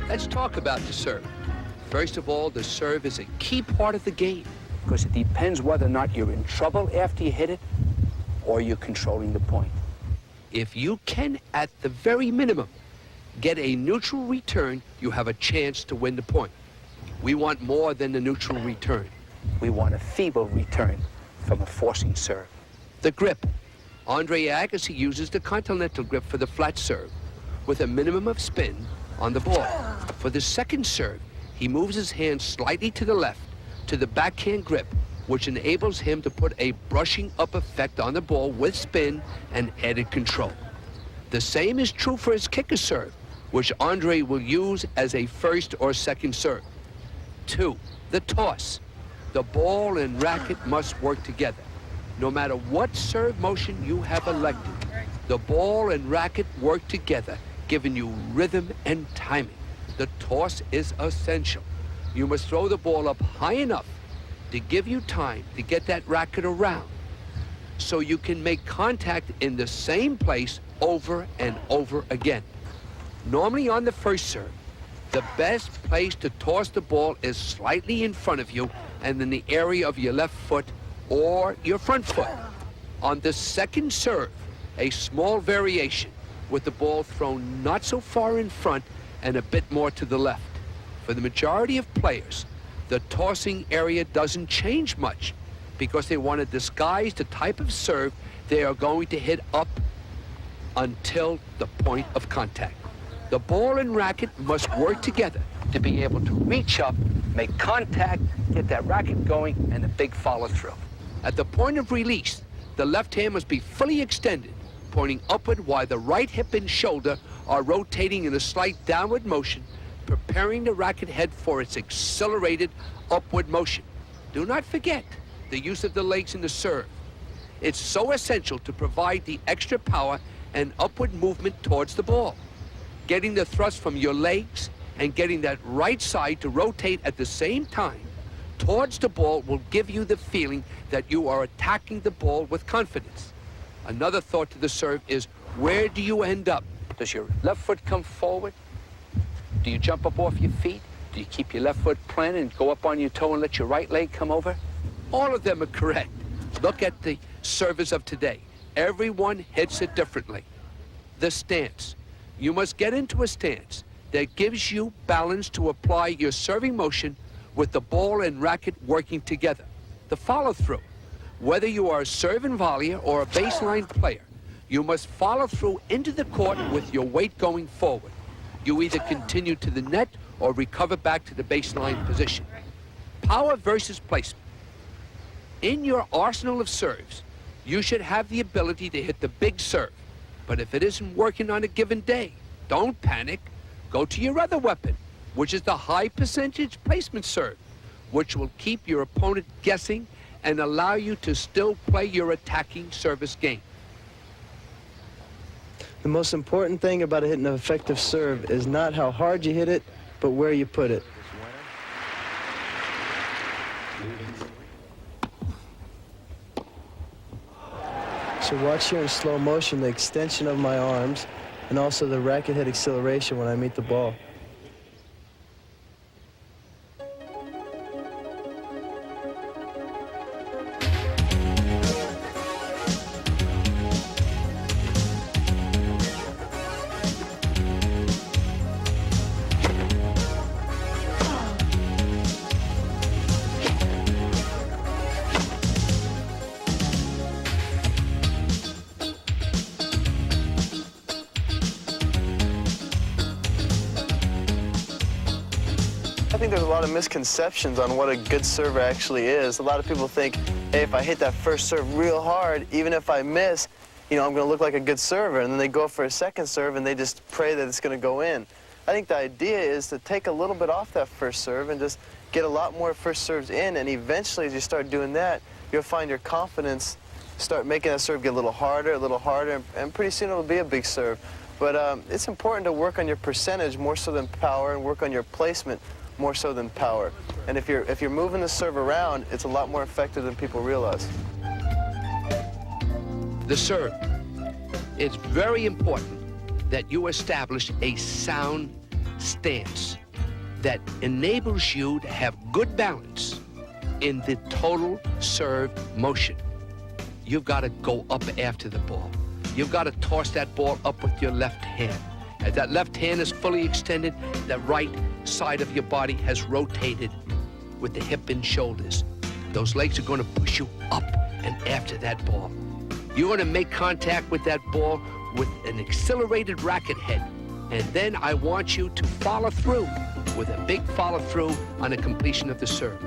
Let's talk about the serve. First of all, the serve is a key part of the game because it depends whether or not you're in trouble after you hit it or you're controlling the point. If you can, at the very minimum, get a neutral return, you have a chance to win the point. We want more than the neutral return. We want a feeble return from a forcing serve. The grip. Andre Agassi uses the continental grip for the flat serve with a minimum of spin on the ball. For the second serve, he moves his hand slightly to the left to the backhand grip, which enables him to put a brushing up effect on the ball with spin and added control. The same is true for his kicker serve, which Andre will use as a first or second serve. 2, the toss. The ball and racket must work together. No matter what serve motion you have elected, the ball and racket work together, giving you rhythm and timing. The toss is essential. You must throw the ball up high enough to give you time to get that racket around so you can make contact in the same place over and over again. Normally on the first serve, the best place to toss the ball is slightly in front of you and in the area of your left foot or your front foot. On the second serve, a small variation with the ball thrown not so far in front and a bit more to the left. For the majority of players, the tossing area doesn't change much because they want to disguise the type of serve they are going to hit up until the point of contact. The ball and racket must work together to be able to reach up, make contact, get that racket going, and a big follow through. At the point of release, the left hand must be fully extended, pointing upward while the right hip and shoulder are rotating in a slight downward motion, preparing the racket head for its accelerated upward motion. Do not forget the use of the legs in the serve. It's so essential to provide the extra power and upward movement towards the ball. Getting the thrust from your legs and getting that right side to rotate at the same time towards the ball will give you the feeling that you are attacking the ball with confidence. Another thought to the serve is, where do you end up? Does your left foot come forward? Do you jump up off your feet? Do you keep your left foot planted and go up on your toe and let your right leg come over? All of them are correct. Look at the servers of today. Everyone hits it differently. The stance. You must get into a stance that gives you balance to apply your serving motion with the ball and racket working together. The follow-through. Whether you are a serve and volleyer or a baseline player, you must follow through into the court with your weight going forward. You either continue to the net or recover back to the baseline position. Power versus placement. In your arsenal of serves, you should have the ability to hit the big serve. But if it isn't working on a given day, don't panic. Go to your other weapon, which is the high percentage placement serve, which will keep your opponent guessing and allow you to still play your attacking service game. The most important thing about hitting an effective serve is not how hard you hit it, but where you put it. So watch here in slow motion the extension of my arms and also the racket head acceleration when I meet the ball. I think there's a lot of misconceptions on what a good server actually is. A lot of people think, hey, if I hit that first serve real hard, even if I miss, I'm going to look like a good server. And then they go for a second serve and they just pray that it's going to go in. I think the idea is to take a little bit off that first serve and just get a lot more first serves in. And eventually, as you start doing that, you'll find your confidence start making that serve get a little harder, and pretty soon it'll be a big serve. But it's important to work on your percentage more so than power and work on your placement more so than power. And if you're moving the serve around, it's a lot more effective than people realize. The serve. It's very important that you establish a sound stance that enables you to have good balance in the total serve motion. You've got to go up after the ball. You've got to toss that ball up with your left hand. As that left hand is fully extended, the right side of your body has rotated with the hip and shoulders. Those legs are going to push you up and after that ball. You're going to make contact with that ball with an accelerated racket head. And then I want you to follow through with a big follow through on the completion of the serve.